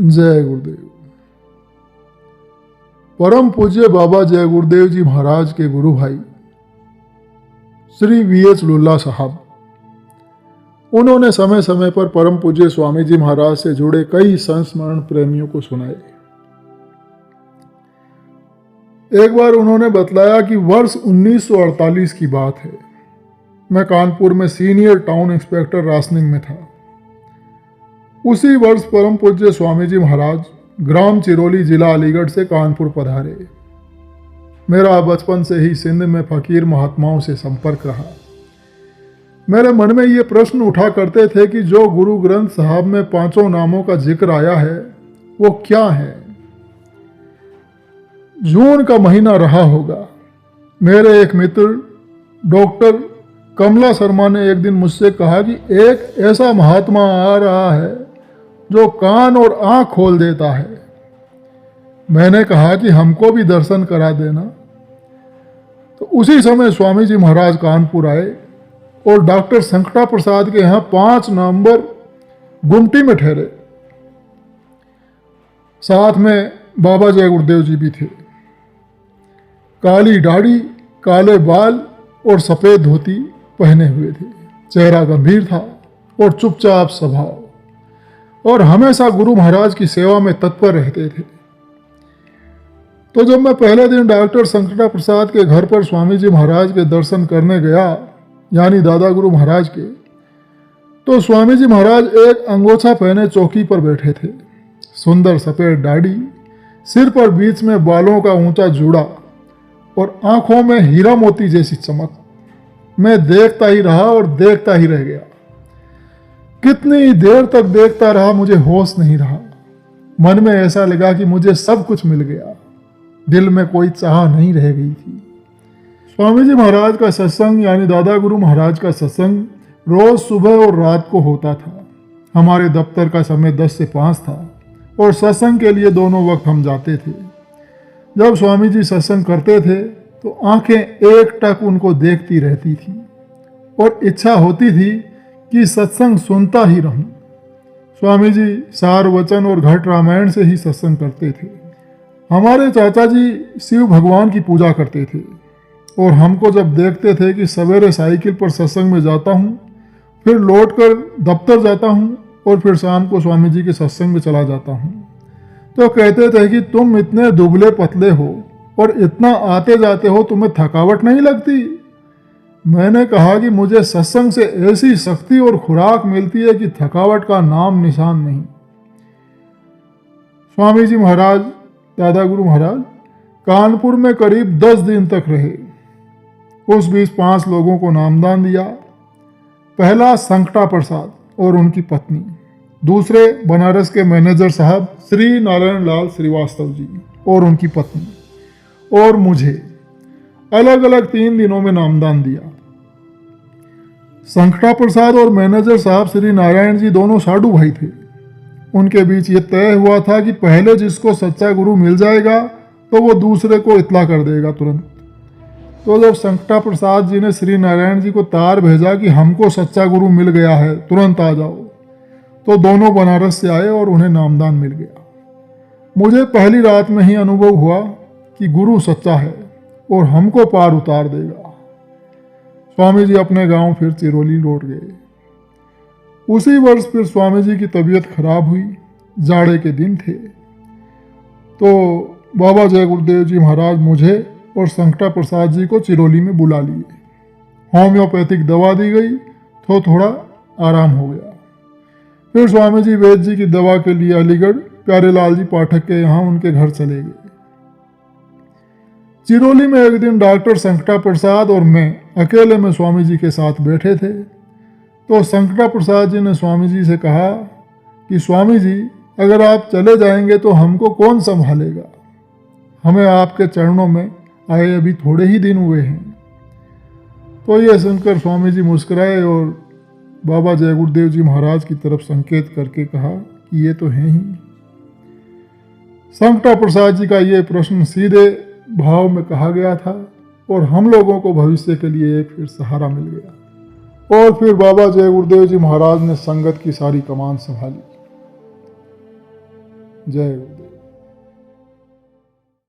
जय गुरुदेव। परम पूज्य बाबा जय गुरुदेव जी महाराज के गुरु भाई श्री VH लुल्ला साहब, उन्होंने समय समय पर परम पूज्य स्वामी जी महाराज से जुड़े कई संस्मरण प्रेमियों को सुनाए। एक बार उन्होंने बतलाया कि वर्ष 1948 की बात है। मैं कानपुर में सीनियर टाउन इंस्पेक्टर राशनिंग में था। उसी वर्ष परम पूज्य स्वामी जी महाराज ग्राम चिरोली, जिला अलीगढ़ से कानपुर पधारे। मेरा बचपन से ही सिंध में फकीर महात्माओं से संपर्क रहा। मेरे मन में ये प्रश्न उठा करते थे कि जो गुरु ग्रंथ साहब में 5 नामों का जिक्र आया है वो क्या है। जून का महीना रहा होगा। मेरे एक मित्र डॉक्टर कमला शर्मा ने एक दिन मुझसे कहा कि एक ऐसा महात्मा आ रहा है जो कान और आंख खोल देता है। मैंने कहा कि हमको भी दर्शन करा देना। तो उसी समय स्वामी जी महाराज कानपुर आए और डॉक्टर संकटा प्रसाद के यहाँ 5 नवंबर गुमटी में ठहरे। साथ में बाबा जय गुरुदेव जी भी थे। काली दाढ़ी, काले बाल और सफेद धोती पहने हुए थे। चेहरा गंभीर था और चुपचाप स्वभाव, और हमेशा गुरु महाराज की सेवा में तत्पर रहते थे। तो जब मैं पहले दिन डॉक्टर संकटा प्रसाद के घर पर स्वामी जी महाराज के दर्शन करने गया, यानी दादा गुरु महाराज के, तो स्वामी जी महाराज एक अंगोछा पहने चौकी पर बैठे थे। सुंदर सफेद दाढ़ी, सिर पर बीच में बालों का ऊंचा जूड़ा और आंखों में हीरा मोती जैसी चमक। मैं देखता ही रहा और देखता ही रह गया। कितनी देर तक देखता रहा, मुझे होश नहीं रहा। मन में ऐसा लगा कि मुझे सब कुछ मिल गया। दिल में कोई चाह नहीं रह गई थी। स्वामी जी महाराज का सत्संग, यानी दादा गुरु महाराज का सत्संग रोज सुबह और रात को होता था। हमारे दफ्तर का समय 10 से 5 था और सत्संग के लिए दोनों वक्त हम जाते थे। जब स्वामी जी सत्संग करते थे तो आंखें एकटक उनको देखती रहती थी और इच्छा होती थी कि सत्संग सुनता ही रहूं। स्वामी जी सार वचन और घट रामायण से ही सत्संग करते थे। हमारे चाचा जी शिव भगवान की पूजा करते थे और हमको जब देखते थे कि सवेरे साइकिल पर सत्संग में जाता हूँ, फिर लौटकर दफ्तर जाता हूँ और फिर शाम को स्वामी जी के सत्संग में चला जाता हूँ, तो कहते थे कि तुम इतने दुबले पतले हो और इतना आते जाते हो, तुम्हें थकावट नहीं लगती। मैंने कहा कि मुझे सत्संग से ऐसी शक्ति और खुराक मिलती है कि थकावट का नाम निशान नहीं। स्वामी जी महाराज, दादा गुरु महाराज कानपुर में करीब 10 दिन तक रहे। उस बीच 5 लोगों को नामदान दिया। पहला संकटा प्रसाद और उनकी पत्नी, दूसरे बनारस के मैनेजर साहब श्री नारायण लाल श्रीवास्तव जी और उनकी पत्नी, और मुझे अलग अलग 3 दिनों में नामदान दिया। संकटा प्रसाद और मैनेजर साहब श्री नारायण जी दोनों साधु भाई थे। उनके बीच ये तय हुआ था कि पहले जिसको सच्चा गुरु मिल जाएगा तो वो दूसरे को इत्तला कर देगा तुरंत। तो जब संकटा प्रसाद जी ने श्री नारायण जी को तार भेजा कि हमको सच्चा गुरु मिल गया है, तुरंत आ जाओ, तो दोनों बनारस से आए और उन्हें नामदान मिल गया। मुझे पहली रात में ही अनुभव हुआ कि गुरु सच्चा है और हमको पार उतार देगा। स्वामी जी अपने गांव फिर चिरोली लौट गए। उसी वर्ष फिर स्वामी जी की तबीयत खराब हुई। जाड़े के दिन थे तो बाबा जय गुरुदेव जी महाराज मुझे और संकटा प्रसाद जी को चिरोली में बुला लिए। होम्योपैथिक दवा दी गई तो थोड़ा आराम हो गया। फिर स्वामी जी वैद्य जी की दवा के लिए अलीगढ़ प्यारेलाल जी पाठक के यहाँ उनके घर चले गए। चिरोली में एक दिन डॉक्टर संकटा प्रसाद और मैं अकेले में स्वामी जी के साथ बैठे थे। तो संकटा प्रसाद जी ने स्वामी जी से कहा कि स्वामी जी, अगर आप चले जाएंगे तो हमको कौन संभालेगा? हमें आपके चरणों में आए अभी थोड़े ही दिन हुए हैं। तो ये सुनकर स्वामी जी मुस्कुराए और बाबा जय गुरुदेव जी महाराज की तरफ संकेत करके कहा कि ये तो हैं ही। संकटा प्रसाद जी का ये प्रश्न सीधे भाव में कहा गया था और हम लोगों को भविष्य के लिए एक फिर सहारा मिल गया। और फिर बाबा जय गुरुदेव जी महाराज ने संगत की सारी कमान संभाली। जय गुरुदेव।